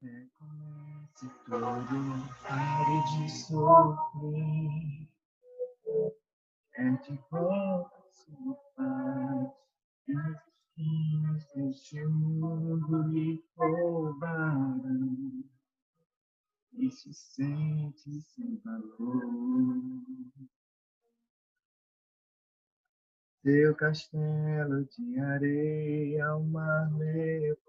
Recomece tudo, pare de sofrer. De volta sua paz. As esquinas deste mundo lhe roubaram. E se sente sem valor. Seu castelo de areia o mar levou.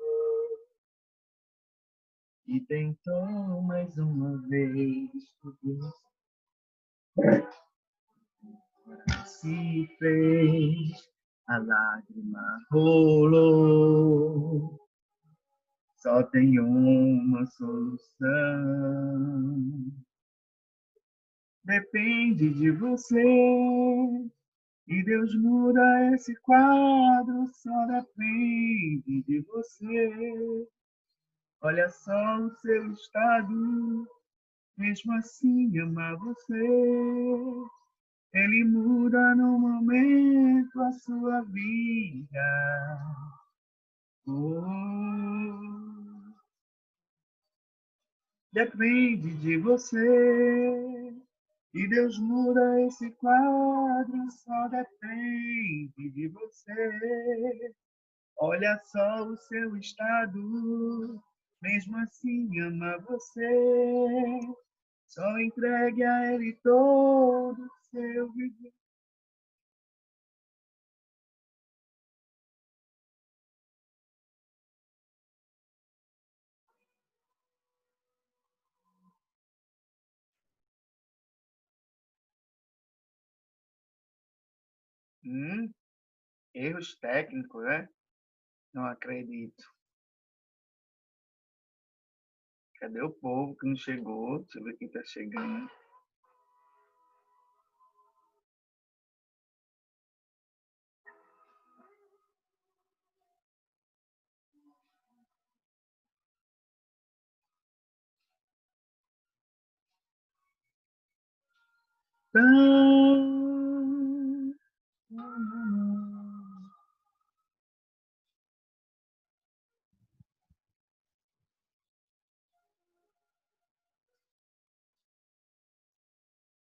E tentou mais uma vez tudo se fez, a lágrima rolou. Só tem uma solução. Depende de você. E Deus muda esse quadro. Só depende de você. Olha só o seu estado. Mesmo assim ama você. Ele muda no momento a sua vida. Oh, depende de você. E Deus muda esse quadro, só depende de você. Olha só o seu estado, mesmo assim ama você. Só entregue a Ele todo o seu viver. Erros técnicos, né? Não acredito. Cadê o povo que não chegou? Deixa eu ver quem está chegando.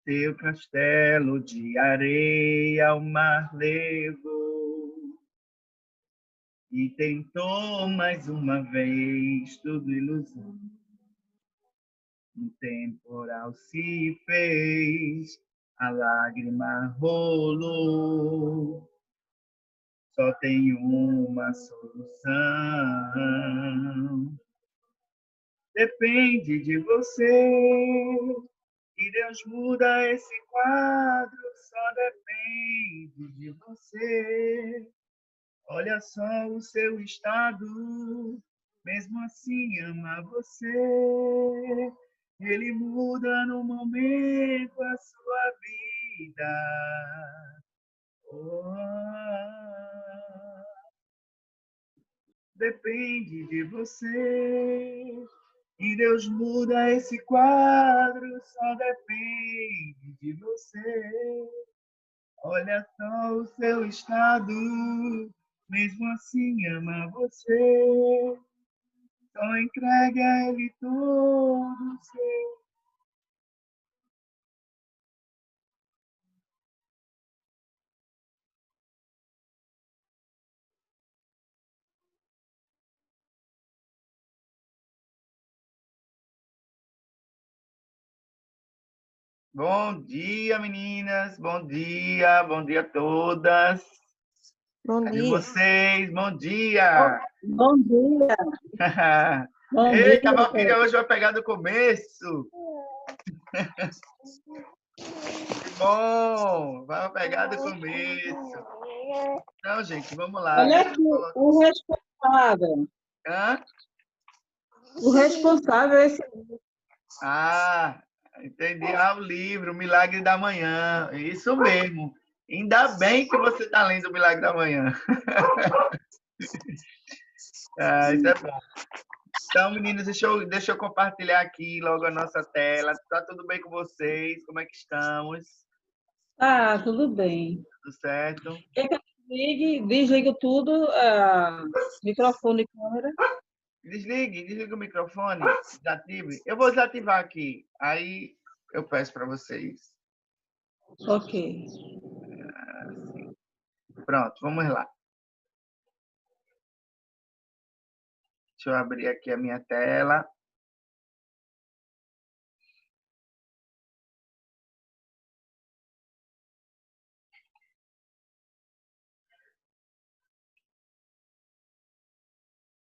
Seu castelo de areia o mar levou. E tentou mais uma vez, tudo ilusão. Um temporal se fez, a lágrima rolou. Só tem uma solução. Depende de você. E Deus muda esse quadro, só depende de você. Olha só o seu estado, mesmo assim ama você. Ele muda no momento a sua vida. Oh, depende de você. E Deus muda esse quadro, só depende de você. Olha só o seu estado, mesmo assim ama você. Só entregue a Ele todo o seu. Bom dia, meninas. Bom dia a todas. Bom Cadê dia. vocês? Bom dia. Bom dia. Bom Eita, a dia. Valquíria hoje vai pegar do começo. Que bom, vai pegar do começo. Então, gente, vamos lá. Olha Deixa aqui, eu colocar. o responsável. Hã? O responsável é esse. Ah, entendi. Ah, o livro, O Milagre da Manhã. Isso mesmo. Ainda bem que você está lendo O Milagre da Manhã. Ah, isso é bom. Então, meninos, deixa eu compartilhar aqui logo a nossa tela. Tá tudo bem com vocês? Como é que estamos? Ah, tudo bem. Tudo certo? Quer que eu desligue tudo, microfone e câmera? Desligue o microfone, desative. Eu vou desativar aqui, aí eu peço para vocês. Ok. Assim. Pronto, vamos lá. Deixa eu abrir aqui a minha tela.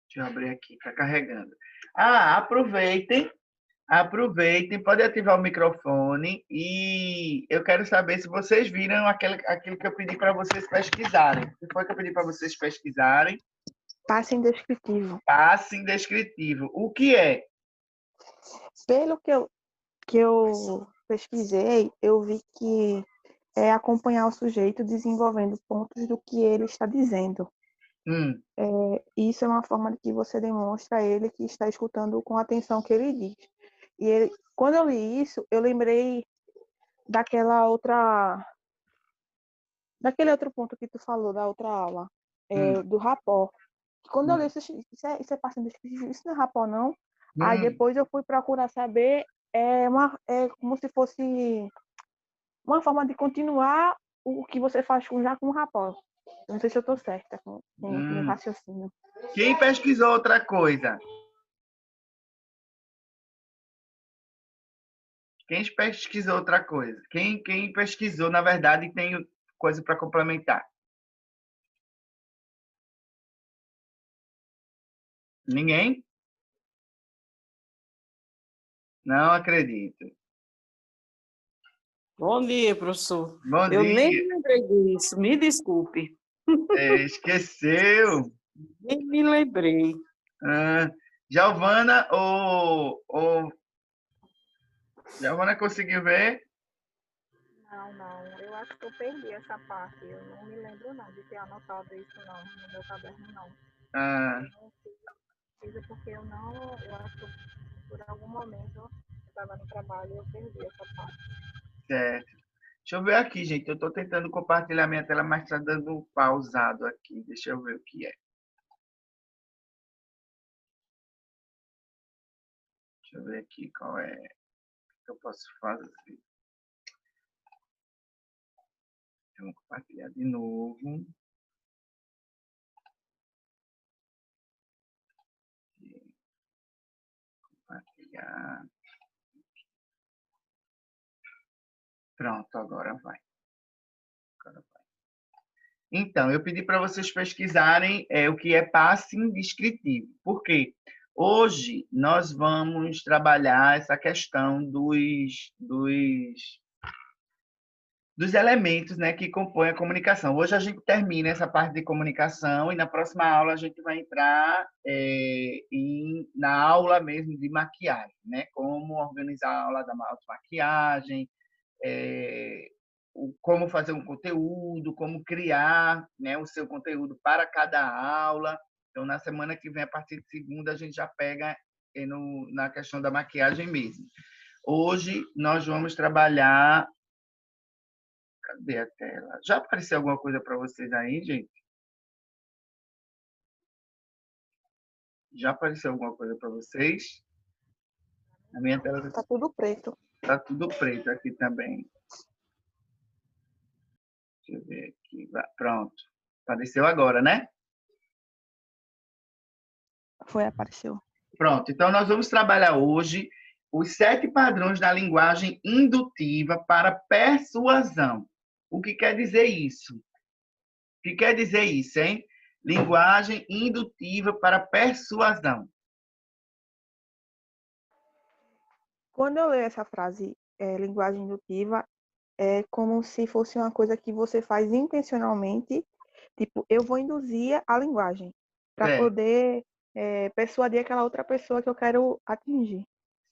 Deixa eu abrir aqui, está carregando. Aproveitem, pode ativar o microfone e eu quero saber se vocês viram aquilo que eu pedi para vocês pesquisarem. O que foi que eu pedi para vocês pesquisarem? Passe indescritivo. Passe indescritivo. O que é? Pelo que eu pesquisei, eu vi que é acompanhar o sujeito desenvolvendo pontos do que ele está dizendo. Isso é uma forma de que você demonstra a ele que está escutando com a atenção que ele diz. E quando eu li isso, eu lembrei daquele outro ponto que tu falou, da outra aula, do rapport. Quando eu li isso é passe indescritível, isso não é rapport, não. Aí depois eu fui procurar saber, é como se fosse uma forma de continuar o que você faz já com o rapport. Não sei se eu estou certa com o meu raciocínio. Quem pesquisou outra coisa? Quem pesquisou outra coisa? Quem pesquisou, na verdade, tem coisa para complementar? Ninguém? Não acredito. Bom dia, professor. Bom Eu nem dia. me lembrei disso, me desculpe. Esqueceu. Nem me lembrei. Giovana Giovana conseguiu ver? Não. Eu acho que eu perdi essa parte. Eu não me lembro não de ter anotado isso não, no meu caderno não. Eu não fiz porque eu acho que por algum momento eu estava no trabalho e eu perdi essa parte. Certo. Deixa eu ver aqui, gente. Eu estou tentando compartilhar minha tela, mas está dando um pausado aqui. Deixa eu ver o que é. Deixa eu ver aqui qual é que eu posso fazer. Vamos compartilhar de novo. Compartilhar. Pronto, agora vai. Então, eu pedi para vocês pesquisarem o que é passe indescritivo. Por quê? Hoje nós vamos trabalhar essa questão dos elementos, né, que compõem a comunicação. Hoje a gente termina essa parte de comunicação e na próxima aula a gente vai entrar na aula mesmo de maquiagem, né? Como organizar a aula da automaquiagem, como fazer um conteúdo, como criar, né, o seu conteúdo para cada aula. Então, na semana que vem, a partir de segunda, a gente já pega na questão da maquiagem mesmo. Hoje, nós vamos trabalhar... Cadê a tela? Já apareceu alguma coisa para vocês aí, gente? Já apareceu alguma coisa para vocês? A minha tela Tá tudo preto. está tudo preto aqui também. Deixa eu ver aqui. Pronto. Apareceu agora, né? Apareceu. Pronto. Então, nós vamos trabalhar hoje os 7 padrões da linguagem indutiva para persuasão. O que quer dizer isso? O que quer dizer isso, hein? Linguagem indutiva para persuasão. Quando eu leio essa frase, linguagem indutiva, é como se fosse uma coisa que você faz intencionalmente. Tipo, eu vou induzir a linguagem para poder persuadir aquela outra pessoa que eu quero atingir.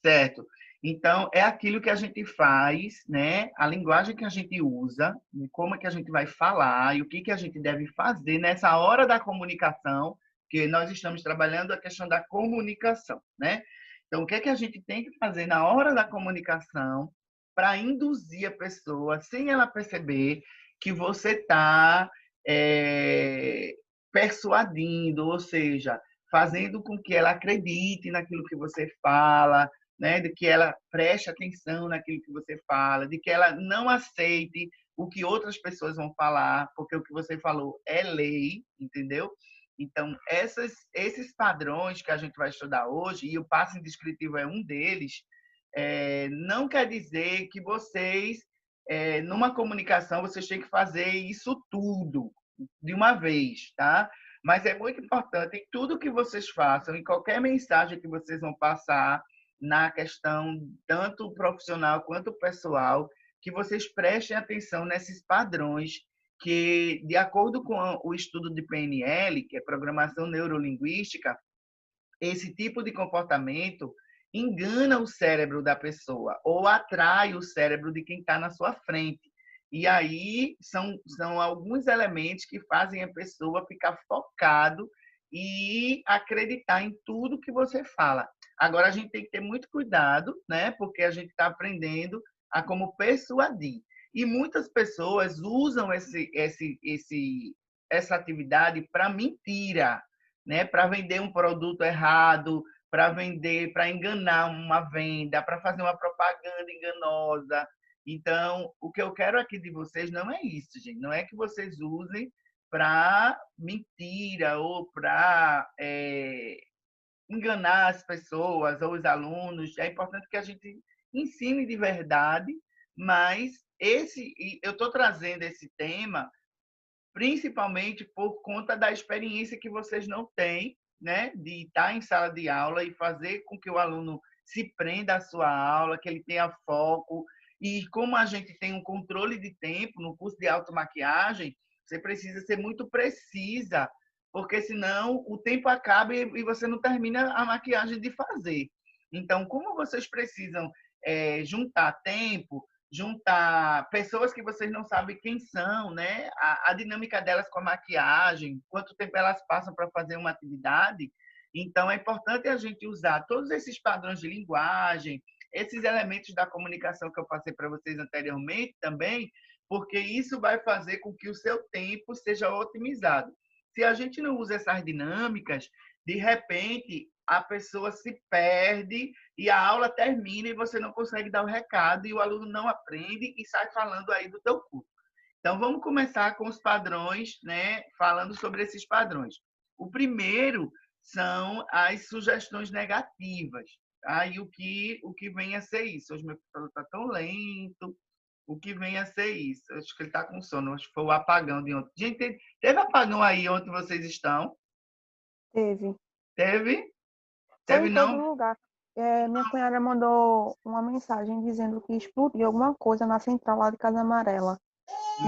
Certo. Então, é aquilo que a gente faz, né? A linguagem que a gente usa, como é que a gente vai falar e o que que a gente deve fazer nessa hora da comunicação, que nós estamos trabalhando a questão da comunicação, né? Então, o que é que a gente tem que fazer na hora da comunicação para induzir a pessoa, sem ela perceber que você está persuadindo, ou seja, fazendo com que ela acredite naquilo que você fala, né? De que ela preste atenção naquilo que você fala, de que ela não aceite o que outras pessoas vão falar, porque o que você falou é lei, entendeu? Então, esses padrões que a gente vai estudar hoje, e o passo indescritivo é um deles, não quer dizer que vocês, numa comunicação, vocês têm que fazer isso tudo de uma vez, tá? Mas é muito importante em tudo que vocês façam, em qualquer mensagem que vocês vão passar, na questão tanto profissional quanto pessoal, que vocês prestem atenção nesses padrões que, de acordo com o estudo de PNL, que é Programação Neurolinguística, esse tipo de comportamento engana o cérebro da pessoa ou atrai o cérebro de quem está na sua frente. E aí são alguns elementos que fazem a pessoa ficar focado e acreditar em tudo que você fala. Agora, a gente tem que ter muito cuidado, né? Porque a gente está aprendendo a como persuadir. E muitas pessoas usam essa atividade para mentira, né? Para vender um produto errado, para vender, para enganar uma venda, para fazer uma propaganda enganosa. Então, o que eu quero aqui de vocês não é isso, gente. Não é que vocês usem para mentira ou para enganar as pessoas ou os alunos. É importante que a gente ensine de verdade, mas eu estou trazendo esse tema principalmente por conta da experiência que vocês não têm, né, de estar em sala de aula e fazer com que o aluno se prenda à sua aula, que ele tenha foco. E como a gente tem um controle de tempo no curso de automaquiagem, você precisa ser muito precisa, porque senão o tempo acaba e você não termina a maquiagem de fazer. Então, como vocês precisam juntar tempo, juntar pessoas que vocês não sabem quem são, né? A dinâmica delas com a maquiagem, quanto tempo elas passam para fazer uma atividade. Então, é importante a gente usar todos esses padrões de linguagem, esses elementos da comunicação que eu passei para vocês anteriormente também, porque isso vai fazer com que o seu tempo seja otimizado. Se a gente não usa essas dinâmicas, de repente a pessoa se perde e a aula termina e você não consegue dar o recado e o aluno não aprende e sai falando aí do teu curso. Então, vamos começar com os padrões, né? Falando sobre esses padrões. O primeiro são as sugestões negativas. Tá? E o que vem a ser isso? Hoje meu computador está tão lento. O que vem a ser isso? Acho que ele está com sono. Acho que foi o apagão de ontem. Gente, teve apagão aí onde vocês estão? Teve. Teve? Foi Teve em todo não? lugar. Minha cunhada mandou uma mensagem dizendo que explodiu alguma coisa na central lá de Casa Amarela.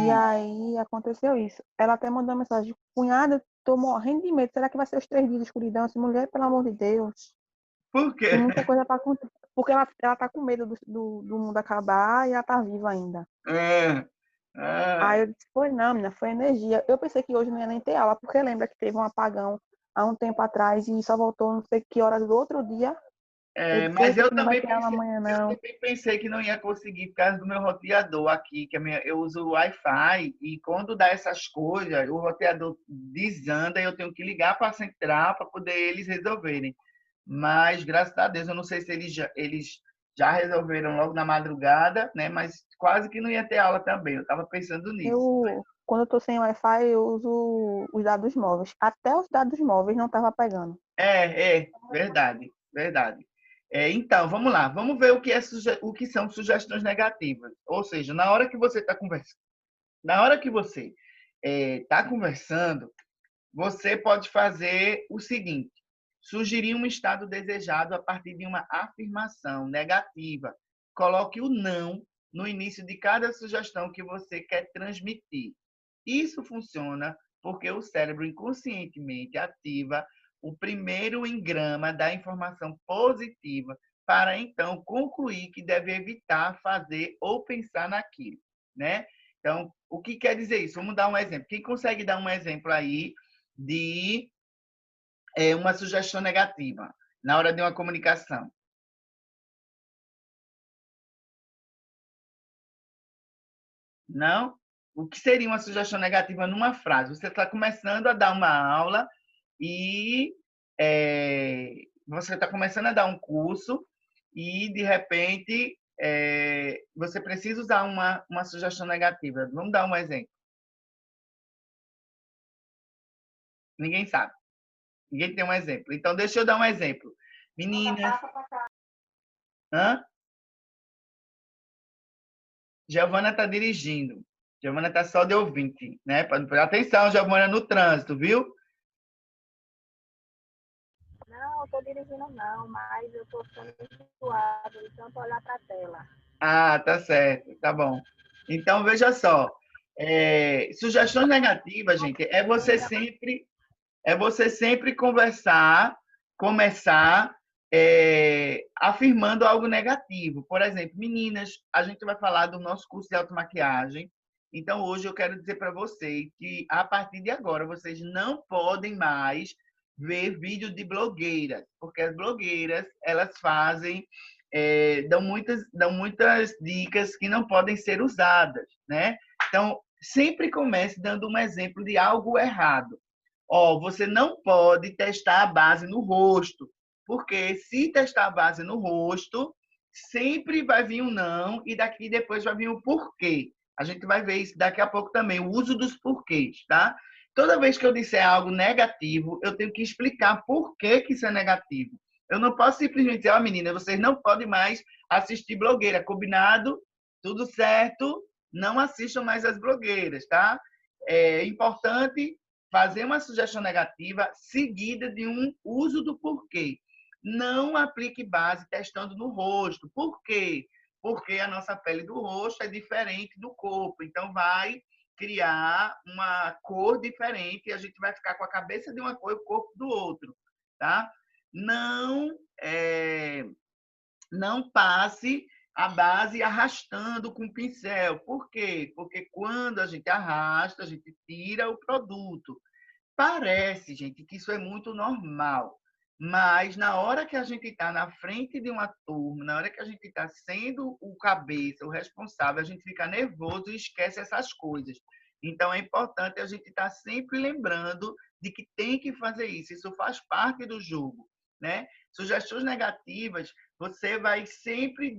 E aí aconteceu isso. Ela até mandou uma mensagem: cunhada, tô morrendo de medo. Será que vai ser os 3 dias de escuridão? Essa mulher, pelo amor de Deus. Por quê? Tem muita coisa para acontecer. Porque ela tá com medo do mundo acabar e ela tá viva ainda. Aí eu disse: foi não, menina, foi energia. Eu pensei que hoje não ia nem ter aula, porque lembra que teve um apagão há um tempo atrás e só voltou não sei que horas do outro dia. Mas eu Não vai também ter aula amanhã, não. pensei que não ia conseguir por causa do meu roteador aqui, que eu uso o Wi-Fi, e quando dá essas coisas, o roteador desanda e eu tenho que ligar para a central para poder eles resolverem. Mas, graças a Deus, eu não sei se eles já resolveram logo na madrugada, né? Mas quase que não ia ter aula também. Eu estava pensando nisso. Quando eu tô sem Wi-Fi, eu uso os dados móveis. Até os dados móveis não tava pegando. Verdade, verdade. Então, vamos lá. Vamos ver o que são sugestões negativas. Ou seja, na hora que você está conversando, na hora que você está conversando, você pode fazer o seguinte: sugerir um estado desejado a partir de uma afirmação negativa. Coloque o não no início de cada sugestão que você quer transmitir. Isso funciona porque o cérebro inconscientemente ativa o primeiro engrama da informação positiva para então concluir que deve evitar fazer ou pensar naquilo, né? Então, o que quer dizer isso? Vamos dar um exemplo. Quem consegue dar um exemplo aí de uma sugestão negativa na hora de uma comunicação? Não? O que seria uma sugestão negativa numa frase? Você está começando a dar uma aula e você está começando a dar um curso e, de repente, você precisa usar uma sugestão negativa. Vamos dar um exemplo. Ninguém sabe. Ninguém tem um exemplo. Então, deixa eu dar um exemplo. Meninas... Hã? Giovana está dirigindo. Giovana está só de ouvinte, né? Atenção, Giovana, no trânsito, viu? Não, eu estou dirigindo não, mas eu estou ficando enjoada de tanto olhar para a tela. Ah, tá certo, tá bom. Então, veja só. Sugestões negativas, gente, é você sempre começar afirmando algo negativo. Por exemplo, meninas, a gente vai falar do nosso curso de automaquiagem. Então, hoje eu quero dizer para vocês que, a partir de agora, vocês não podem mais ver vídeo de blogueiras, porque as blogueiras, elas dão muitas dicas que não podem ser usadas, né? Então, sempre comece dando um exemplo de algo errado. Você não pode testar a base no rosto, porque se testar a base no rosto, sempre vai vir um não e daqui depois vai vir o porquê. A gente vai ver isso daqui a pouco também, o uso dos porquês, tá? Toda vez que eu disser algo negativo, eu tenho que explicar por que isso é negativo. Eu não posso simplesmente dizer, menina, vocês não podem mais assistir blogueira. Combinado? Tudo certo? Não assistam mais as blogueiras, tá? É importante fazer uma sugestão negativa seguida de um uso do porquê. Não aplique base testando no rosto. Por quê? Porque a nossa pele do rosto é diferente do corpo. Então, vai criar uma cor diferente e a gente vai ficar com a cabeça de uma cor e o corpo do outro, tá? Não passe a base arrastando com o pincel. Por quê? Porque quando a gente arrasta, a gente tira o produto. Parece, gente, que isso é muito normal. Mas na hora que a gente está na frente de uma turma, na hora que a gente está sendo o cabeça, o responsável, a gente fica nervoso e esquece essas coisas. Então é importante a gente estar sempre lembrando de que tem que fazer isso. Isso faz parte do jogo, né? Sugestões negativas, você vai sempre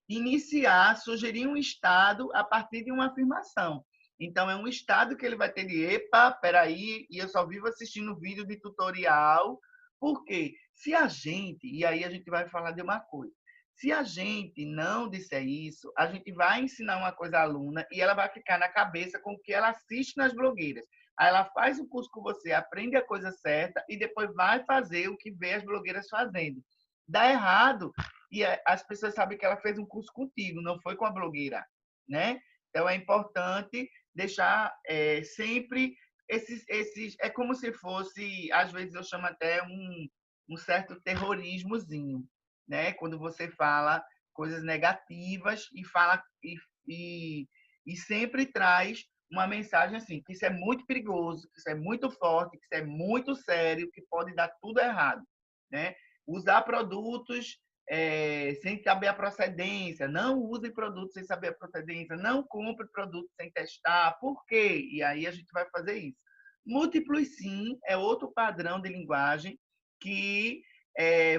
iniciar, sugerir um estado a partir de uma afirmação. Então, é um estado que ele vai ter de, epa, peraí, e eu só vivo assistindo vídeo de tutorial. Por quê? Se a gente, e aí a gente vai falar de uma coisa, se a gente não disser isso, a gente vai ensinar uma coisa à aluna e ela vai ficar na cabeça com o que ela assiste nas blogueiras. Aí ela faz o curso com você, aprende a coisa certa e depois vai fazer o que vê as blogueiras fazendo. Dá errado e as pessoas sabem que ela fez um curso contigo, não foi com a blogueira, né? Então, é importante deixar sempre esses... É como se fosse, às vezes eu chamo até um certo terrorismozinho, né? Quando você fala coisas negativas e sempre traz uma mensagem assim, que isso é muito perigoso, que isso é muito forte, que isso é muito sério, que pode dar tudo errado, né? Usar produtos sem saber a procedência, não use produtos sem saber a procedência, não compre produtos sem testar. Por quê? E aí a gente vai fazer isso. Múltiplos sim é outro padrão de linguagem que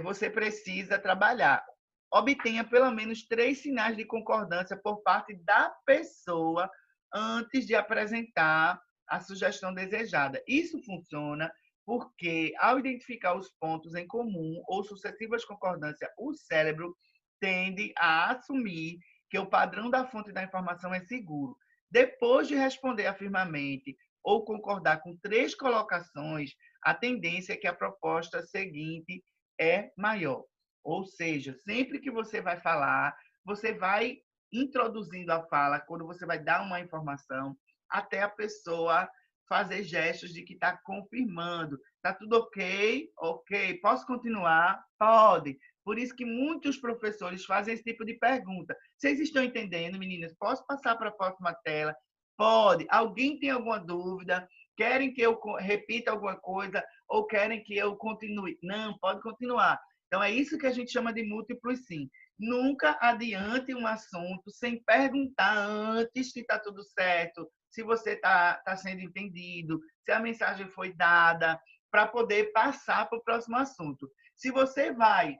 você precisa trabalhar. Obtenha pelo menos 3 sinais de concordância por parte da pessoa antes de apresentar a sugestão desejada. Isso funciona porque, ao identificar os pontos em comum ou sucessivas concordâncias, o cérebro tende a assumir que o padrão da fonte da informação é seguro. Depois de responder afirmamente ou concordar com 3 colocações, a tendência é que a proposta seguinte é maior. Ou seja, sempre que você vai falar, você vai introduzindo a fala, quando você vai dar uma informação, até a pessoa fazer gestos de que está confirmando. Está tudo ok? Ok. Posso continuar? Pode. Por isso que muitos professores fazem esse tipo de pergunta. Vocês estão entendendo, meninas? Posso passar para a próxima tela? Pode. Alguém tem alguma dúvida? Querem que eu repita alguma coisa ou querem que eu continue? Não, pode continuar. Então, é isso que a gente chama de múltiplos sim. Nunca adiante um assunto sem perguntar antes se está tudo certo, se você está sendo entendido, se a mensagem foi dada. para poder passar para o próximo assunto. Se você vai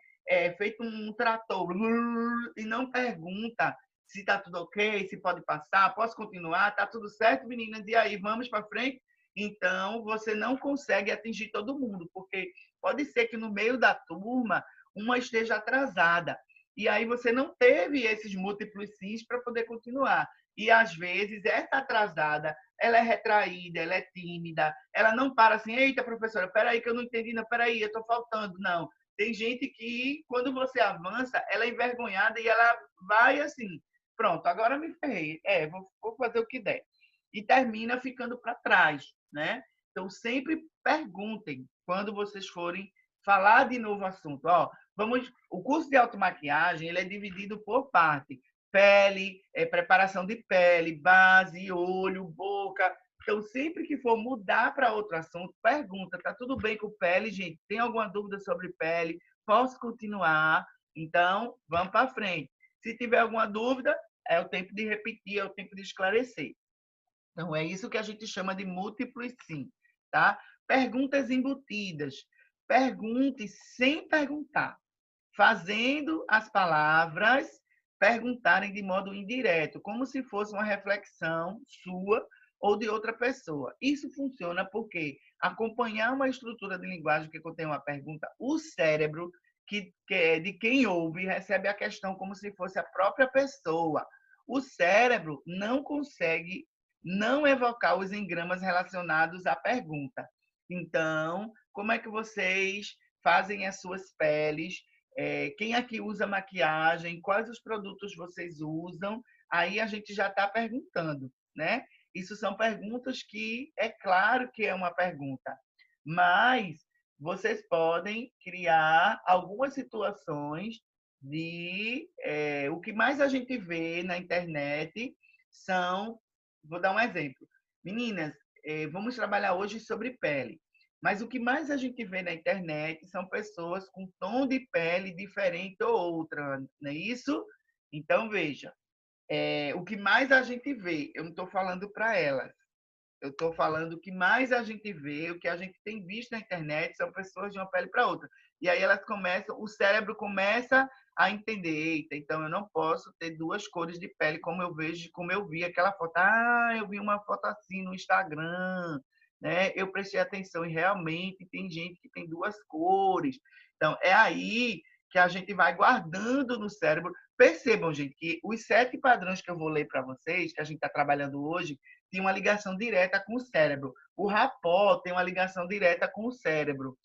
feito um trator e não pergunta se está tudo ok, se pode passar, posso continuar, está tudo certo, meninas? E aí, vamos para frente? Então, você não consegue atingir todo mundo, porque pode ser que no meio da turma uma esteja atrasada. E aí você não teve esses múltiplos sims para poder continuar. E, às vezes, essa atrasada, ela é retraída, ela é tímida, ela não para assim, eita, professora, peraí que eu não entendi, não, peraí, eu estou faltando. Não. Tem gente que, quando você avança, ela é envergonhada e ela vai assim, pronto, agora me ferrei, vou fazer o que der. E termina ficando para trás, né? Então, sempre perguntem quando vocês forem falar de novo assunto. O curso de automaquiagem ele é dividido por parte. Pele, preparação de pele, base, olho, boca. Então, sempre que for mudar para outro assunto, pergunta, tá tudo bem com pele, gente? Tem alguma dúvida sobre pele? Posso continuar? Então, vamos para frente. Se tiver alguma dúvida, é o tempo de repetir, é o tempo de esclarecer. Então, é isso que a gente chama de múltiplos sim, tá? Perguntas embutidas. Pergunte sem perguntar, fazendo as palavras perguntarem de modo indireto, como se fosse uma reflexão sua ou de outra pessoa. Isso funciona porque acompanhar uma estrutura de linguagem que contém uma pergunta, o cérebro que é de quem ouve recebe a questão como se fosse a própria pessoa. O cérebro não consegue não evocar os engramas relacionados à pergunta. Então, como é que vocês fazem as suas peles? Quem aqui usa maquiagem? Quais os produtos vocês usam? Aí a gente já está perguntando, né? Isso são perguntas que é claro que é uma pergunta, mas vocês podem criar algumas situações de o que mais a gente vê na internet são, vou dar um exemplo, meninas, vamos trabalhar hoje sobre pele. Mas o que mais a gente vê na internet são pessoas com tom de pele diferente ou outra, não é isso? Então, veja, o que mais a gente vê, eu não estou falando para elas, eu estou falando o que mais a gente vê, o que a gente tem visto na internet são pessoas de uma pele para outra. E aí elas começam, o cérebro começa a entender, eita, então eu não posso ter duas cores de pele como eu vejo, como eu vi aquela foto. Ah, eu vi uma foto assim no Instagram, né? Eu prestei atenção e realmente tem gente que tem duas cores. Então, é aí que a gente vai guardando no cérebro. Percebam, gente, que os 7 padrões que eu vou ler para vocês, que a gente está trabalhando hoje, tem uma ligação direta com o cérebro. O rapó tem uma ligação direta com o cérebro.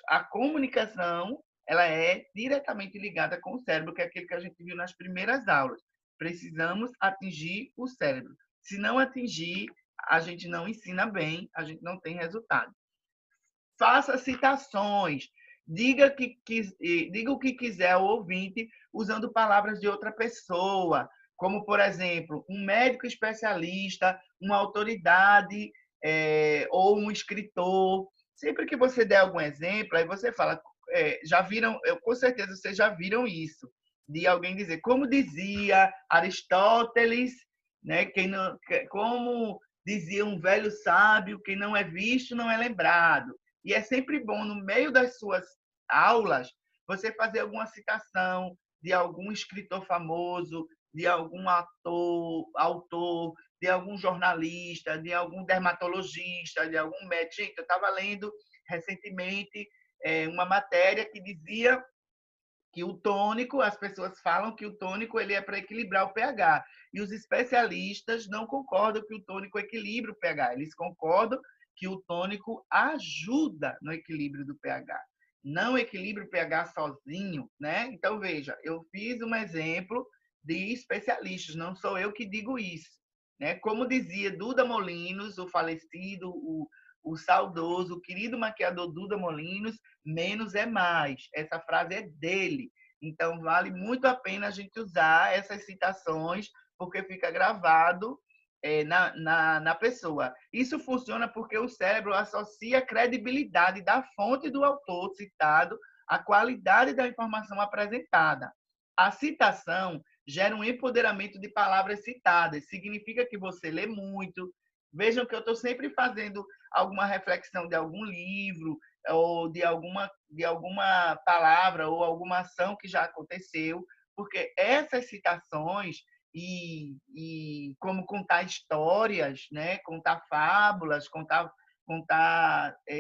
A comunicação ela é diretamente ligada com o cérebro, que é aquilo que a gente viu nas primeiras aulas. Precisamos atingir o cérebro. Se não atingir, a gente não ensina bem, a gente não tem resultado. Faça citações. Diga o que quiser ao ouvinte usando palavras de outra pessoa, como, por exemplo, um médico especialista, uma autoridade ou um escritor. Sempre que você der algum exemplo, aí você fala, já viram, com certeza vocês já viram isso, de alguém dizer, como dizia Aristóteles, né, como dizia um velho sábio, quem não é visto não é lembrado. E é sempre bom, no meio das suas aulas, você fazer alguma citação de algum escritor famoso, de algum autor, de algum jornalista, de algum dermatologista, de algum médico. Gente, eu estava lendo recentemente uma matéria que dizia que o tônico, as pessoas falam que o tônico ele é para equilibrar o pH. E os especialistas não concordam que o tônico equilibre o pH. Eles concordam que o tônico ajuda no equilíbrio do pH. Não equilibra o pH sozinho, né? Então, veja, eu fiz um exemplo de especialistas, não sou eu que digo isso, né? Como dizia Duda Molinos, o falecido, o saudoso, o querido maquiador Duda Molinos, menos é mais. Essa frase é dele. Então, vale muito a pena a gente usar essas citações, porque fica gravado na pessoa. Isso funciona porque o cérebro associa a credibilidade da fonte do autor citado à qualidade da informação apresentada. A citação gera um empoderamento de palavras citadas. Significa que você lê muito, Vejam que eu estou sempre fazendo alguma reflexão de algum livro, ou de alguma palavra, ou alguma ação que já aconteceu, porque essas citações e como contar histórias, né? Contar fábulas, contar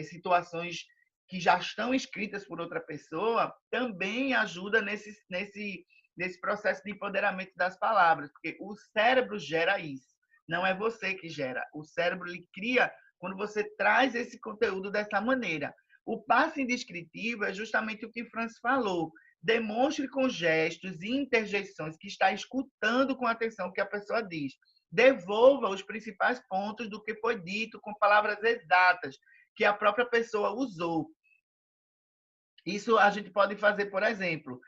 situações que já estão escritas por outra pessoa, também ajuda nesse processo de empoderamento das palavras, porque o cérebro gera isso, não é você que gera. O cérebro ele cria quando você traz esse conteúdo dessa maneira. O passe indescritivo é justamente o que Francis falou. Demonstre com gestos e interjeições que está escutando com atenção o que a pessoa diz. Devolva os principais pontos do que foi dito com palavras exatas que a própria pessoa usou. Isso a gente pode fazer, por exemplo,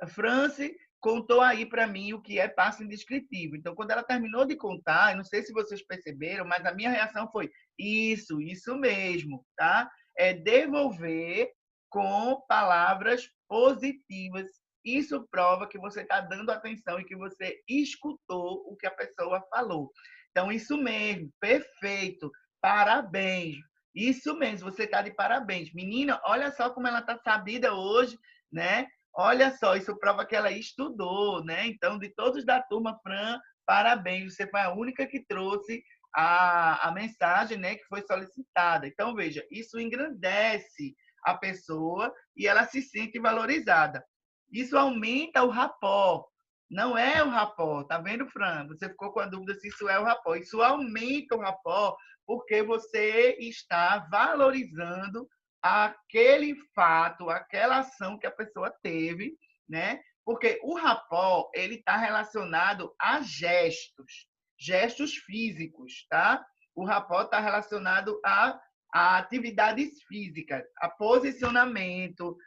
Franci contou aí para mim o que é passe indescritivo. Então, quando ela terminou de contar, eu não sei se vocês perceberam, mas a minha reação foi isso mesmo, tá? É devolver com palavras positivas. Isso prova que você está dando atenção e que você escutou o que a pessoa falou. Então, isso mesmo, perfeito, parabéns. Isso mesmo, você está de parabéns. Menina, olha só como ela está sabida hoje, né? Olha só, isso prova que ela estudou, né? Então, de todos da turma, Fran, parabéns. Você foi a única que trouxe a mensagem, né, que foi solicitada. Então, veja, isso engrandece a pessoa e ela se sente valorizada. Isso aumenta o rapport. Não é o rapport, tá vendo, Fran? Você ficou com a dúvida se isso é o rapport. Isso aumenta o rapport porque você está valorizando aquele fato, aquela ação que a pessoa teve, né? Porque o rapport, ele está relacionado a gestos físicos, tá? O rapport está relacionado a atividades físicas, a posicionamento,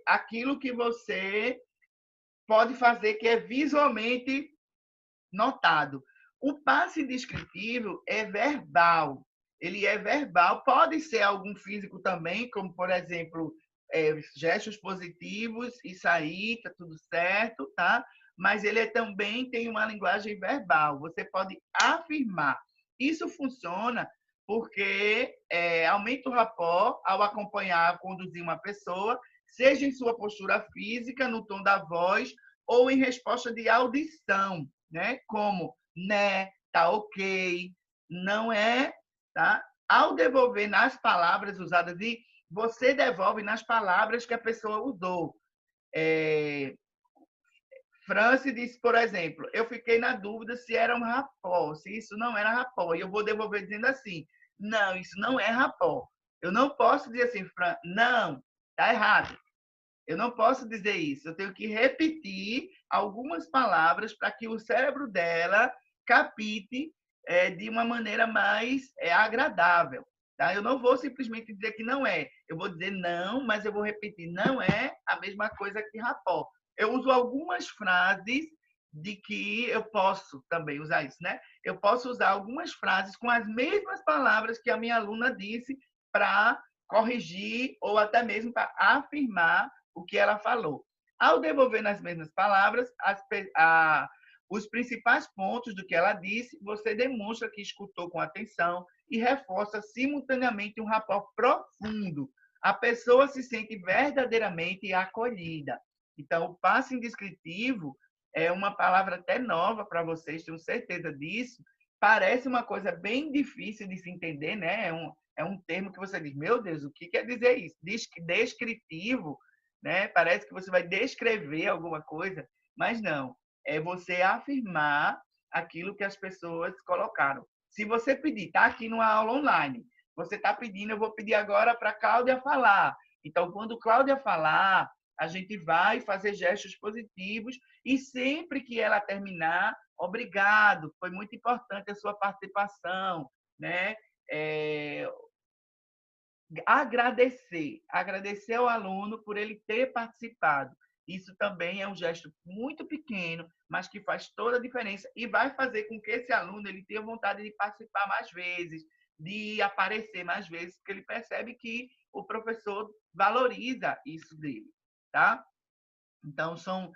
aquilo que você pode fazer que é visualmente notado. O passe descritivo é verbal. Ele é verbal, pode ser algum físico também, como, por exemplo, gestos positivos, isso aí, tá tudo certo, tá? Mas ele também tem uma linguagem verbal. Você pode afirmar. Isso funciona porque aumenta o rapport ao acompanhar, conduzir uma pessoa, seja em sua postura física, no tom da voz, ou em resposta de audição, né? Como, né, tá ok, não é, tá? Ao devolver nas palavras usadas, e você devolve nas palavras que a pessoa usou. Franci disse, por exemplo, eu fiquei na dúvida se era um rapport, se isso não era rapport. E eu vou devolver dizendo assim, não, isso não é rapport. Eu não posso dizer assim, Fran, não, tá errado. Eu não posso dizer isso. Eu tenho que repetir algumas palavras para que o cérebro dela capte de uma maneira mais agradável. Tá? Eu não vou simplesmente dizer que não é. Eu vou dizer não, mas eu vou repetir. Não é a mesma coisa que rapport. Eu uso algumas frases de que eu posso também usar isso, né? Eu posso usar algumas frases com as mesmas palavras que a minha aluna disse para corrigir ou até mesmo para afirmar o que ela falou. Ao devolver nas mesmas palavras os principais pontos do que ela disse, você demonstra que escutou com atenção e reforça simultaneamente um rapport profundo. A pessoa se sente verdadeiramente acolhida. Então, o passe indescritivo é uma palavra até nova para vocês, tenho certeza disso. Parece uma coisa bem difícil de se entender, né? É um termo que você diz, meu Deus, o que quer dizer isso? Descritivo, né? Parece que você vai descrever alguma coisa, mas não. É você afirmar aquilo que as pessoas colocaram. Se você pedir, está aqui numa aula online, você está pedindo, eu vou pedir agora para a Cláudia falar. Então, quando Cláudia falar, a gente vai fazer gestos positivos e sempre que ela terminar, obrigado, foi muito importante a sua participação, né? Agradecer ao aluno por ele ter participado. Isso também é um gesto muito pequeno, mas que faz toda a diferença e vai fazer com que esse aluno ele tenha vontade de participar mais vezes, de aparecer mais vezes, porque ele percebe que o professor valoriza isso dele, tá? Então, são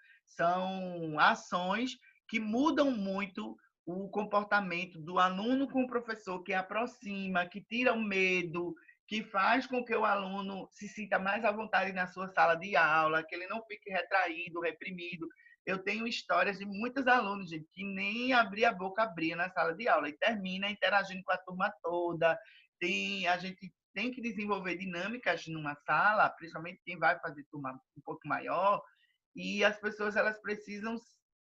ações que mudam muito o comportamento do aluno com o professor, que aproxima, que tira o medo, que faz com que o aluno se sinta mais à vontade na sua sala de aula, que ele não fique retraído, reprimido. Eu tenho histórias de muitos alunos, gente, que nem abria a boca abria na sala de aula e termina interagindo com a turma toda. A gente tem que desenvolver dinâmicas numa sala, principalmente quem vai fazer turma um pouco maior, e as pessoas elas precisam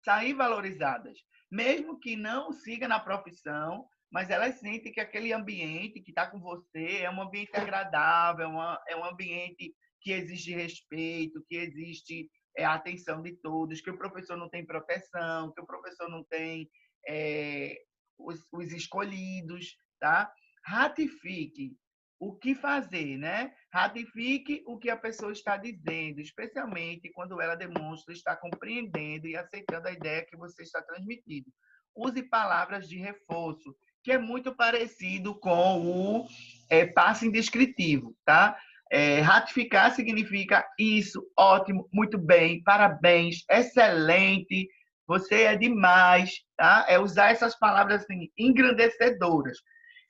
sair valorizadas, mesmo que não siga na profissão, mas elas sentem que aquele ambiente que está com você é um ambiente agradável, é um ambiente que exige respeito, que existe a atenção de todos, que o professor não tem proteção, que o professor não tem os escolhidos, tá? Ratifique o que fazer, né? Ratifique o que a pessoa está dizendo, especialmente quando ela demonstra estar compreendendo e aceitando a ideia que você está transmitindo. Use palavras de reforço, que é muito parecido com o passe indescritivo, tá? Ratificar significa isso, ótimo, muito bem, parabéns, excelente, você é demais, tá? É usar essas palavras assim, engrandecedoras.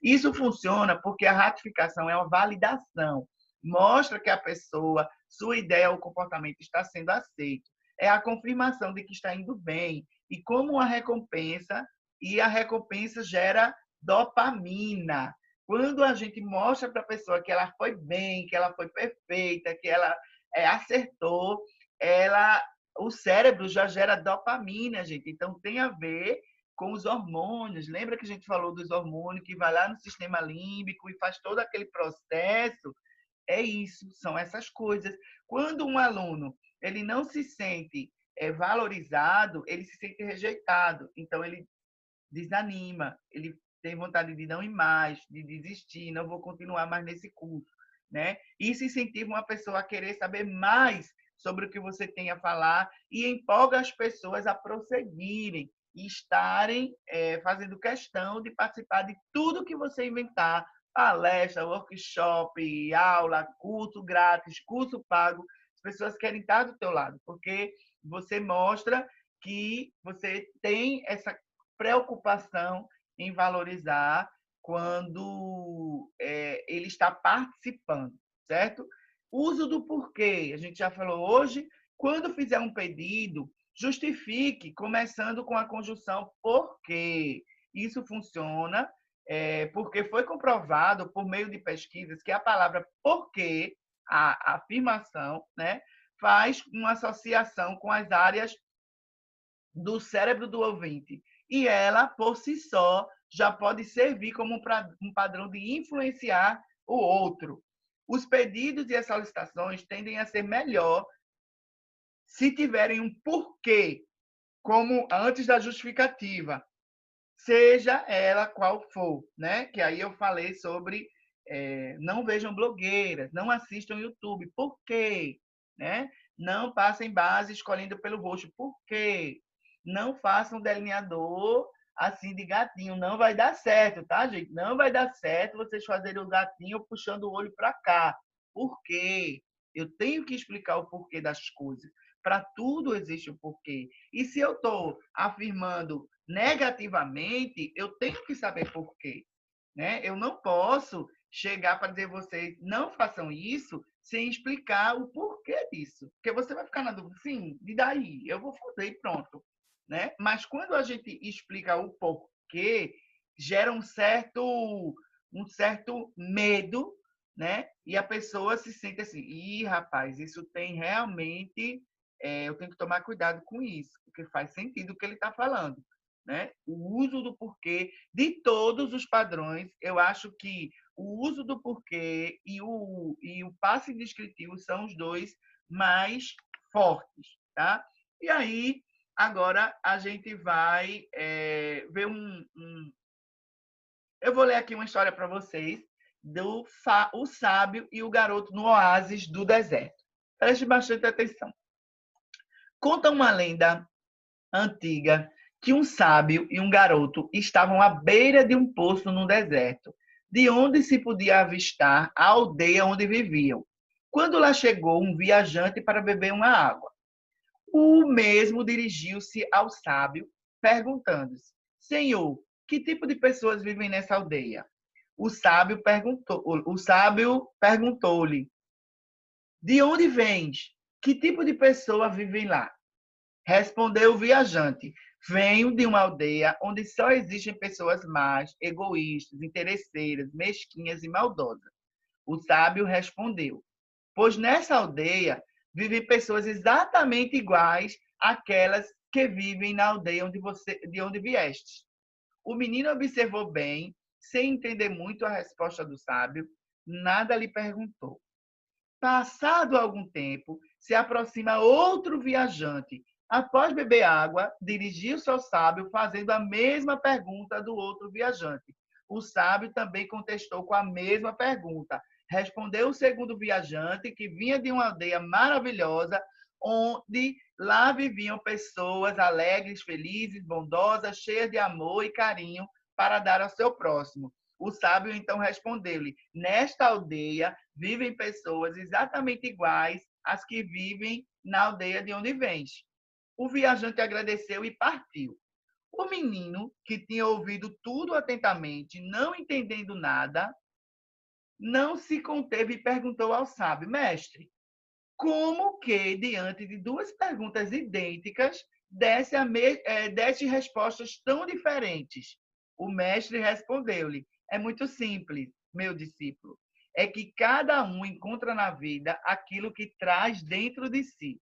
Isso funciona porque a ratificação é uma validação. Mostra que a pessoa, sua ideia ou comportamento está sendo aceito. É a confirmação de que está indo bem. E como uma recompensa, e a recompensa gera dopamina. Quando a gente mostra para a pessoa que ela foi bem, que ela foi perfeita, que ela acertou, o cérebro já gera dopamina, gente. Então, tem a ver com os hormônios. Lembra que a gente falou dos hormônios que vai lá no sistema límbico e faz todo aquele processo? É isso, são essas coisas. Quando um aluno ele não se sente valorizado, ele se sente rejeitado. Então, ele desanima, ele tem vontade de não ir mais, de desistir, não vou continuar mais nesse curso, né? Isso incentiva uma pessoa a querer saber mais sobre o que você tem a falar e empolga as pessoas a prosseguirem e estarem fazendo questão de participar de tudo que você inventar, palestra, workshop, aula, curso grátis, curso pago. As pessoas querem estar do teu lado, porque você mostra que você tem essa preocupação em valorizar quando ele está participando, certo? Uso do porquê. A gente já falou hoje, quando fizer um pedido, justifique, começando com a conjunção porque. Isso funciona porque foi comprovado por meio de pesquisas que a palavra porquê, a afirmação, né, faz uma associação com as áreas do cérebro do ouvinte. E ela, por si só, já pode servir como um padrão de influenciar o outro. Os pedidos e as solicitações tendem a ser melhor se tiverem um porquê, como antes da justificativa, seja ela qual for, né? Que aí eu falei sobre não vejam blogueiras, não assistam YouTube, por quê? Né? Não passem base escolhendo pelo rosto, por quê? Não façam delineador assim de gatinho, não vai dar certo, tá, gente? Não vai dar certo vocês fazerem o gatinho puxando o olho para cá. Por quê? Eu tenho que explicar o porquê das coisas. Para tudo existe um porquê. E se eu estou afirmando negativamente, eu tenho que saber porquê. Né? Eu não posso chegar para dizer a vocês não façam isso sem explicar o porquê disso. Porque você vai ficar na dúvida, sim, e daí? Eu vou fazer e pronto. Né? Mas quando a gente explica o porquê, gera um certo medo, né? E a pessoa se sente assim, ih, rapaz, isso tem realmente, eu tenho que tomar cuidado com isso, porque faz sentido o que ele está falando. Né? O uso do porquê de todos os padrões, eu acho que o uso do porquê e o passe descritivo são os dois mais fortes. Tá? E aí, agora a gente vai ver Eu vou ler aqui uma história para vocês do O Sábio e o Garoto no Oásis do Deserto. Preste bastante atenção. Conta uma lenda antiga que um sábio e um garoto estavam à beira de um poço no deserto, de onde se podia avistar a aldeia onde viviam. Quando lá chegou um viajante para beber uma água. O mesmo dirigiu-se ao sábio, perguntando: Senhor, que tipo de pessoas vivem nessa aldeia? O sábio perguntou-lhe: De onde vens? Que tipo de pessoa vivem lá? Respondeu o viajante: Venho de uma aldeia onde só existem pessoas más, egoístas, interesseiras, mesquinhas e maldosas. O sábio respondeu: Pois nessa aldeia vivem pessoas exatamente iguais àquelas que vivem na aldeia de onde vieste. O menino observou bem, sem entender muito a resposta do sábio, nada lhe perguntou. Passado algum tempo, se aproxima outro viajante. Após beber água, dirigiu-se ao sábio, fazendo a mesma pergunta do outro viajante. O sábio também contestou com a mesma pergunta. Respondeu o segundo viajante, que vinha de uma aldeia maravilhosa, onde lá viviam pessoas alegres, felizes, bondosas, cheias de amor e carinho para dar ao seu próximo. O sábio então respondeu-lhe: Nesta aldeia vivem pessoas exatamente iguais às que vivem na aldeia de onde vens. O viajante agradeceu e partiu. O menino, que tinha ouvido tudo atentamente, não entendendo nada, não se conteve e perguntou ao sábio: Mestre, como que, diante de duas perguntas idênticas, desse respostas tão diferentes? O mestre respondeu-lhe: É muito simples, meu discípulo. É que cada um encontra na vida aquilo que traz dentro de si.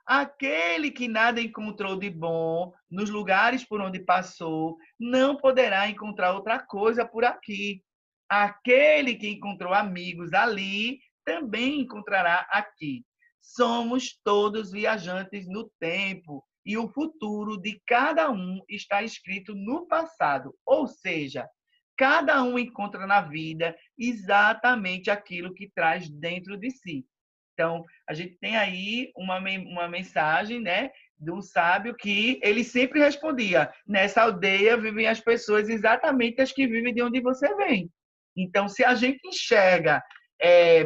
Aquele que nada encontrou de bom nos lugares por onde passou, não poderá encontrar outra coisa por aqui. Aquele que encontrou amigos ali, também encontrará aqui. Somos todos viajantes no tempo e o futuro de cada um está escrito no passado. Ou seja, cada um encontra na vida exatamente aquilo que traz dentro de si. Então, a gente tem aí uma mensagem, né, de um sábio que ele sempre respondia: nessa aldeia vivem as pessoas exatamente as que vivem de onde você vem. Então, se a gente enxerga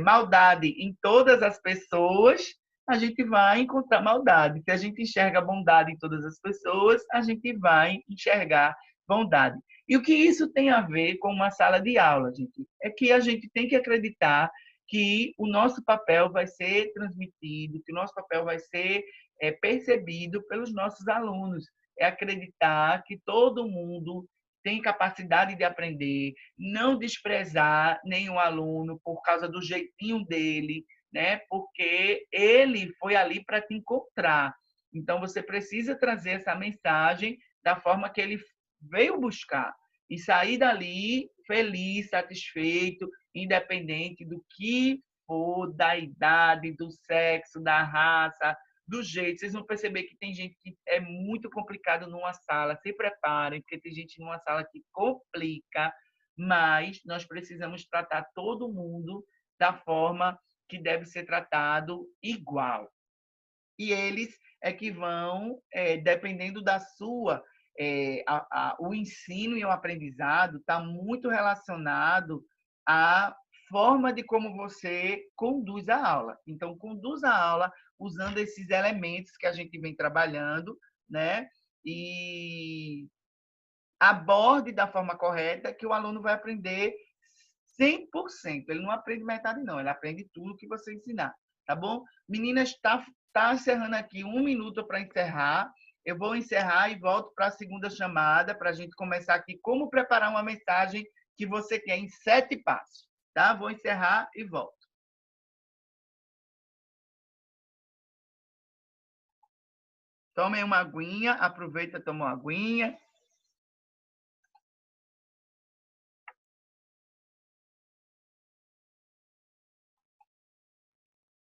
maldade em todas as pessoas, a gente vai encontrar maldade. Se a gente enxerga bondade em todas as pessoas, a gente vai enxergar bondade. E o que isso tem a ver com uma sala de aula, gente? É que a gente tem que acreditar que o nosso papel vai ser transmitido, que o nosso papel vai ser percebido pelos nossos alunos. É acreditar que todo mundo tem capacidade de aprender, não desprezar nenhum aluno por causa do jeitinho dele, né? Porque ele foi ali para te encontrar. Então, você precisa trazer essa mensagem da forma que ele veio buscar e sair dali feliz, satisfeito, independente do que for, da idade, do sexo, da raça, do jeito. Vocês vão perceber que tem gente que é muito complicado numa sala. Se preparem, porque tem gente numa sala que complica, mas nós precisamos tratar todo mundo da forma que deve ser tratado igual. E eles é que vão, dependendo da sua, o ensino e o aprendizado está muito relacionado à forma de como você conduz a aula. Então, conduz a aula usando esses elementos que a gente vem trabalhando, né? E aborde da forma correta que o aluno vai aprender 100%. Ele não aprende metade, não. Ele aprende tudo que você ensinar. Tá bom? Meninas, está encerrando aqui 1 minuto para encerrar. Eu vou encerrar e volto para a segunda chamada para a gente começar aqui como preparar uma mensagem que você quer em 7 passos. Tá? Vou encerrar e volto. Tomem uma aguinha, aproveita e toma uma aguinha.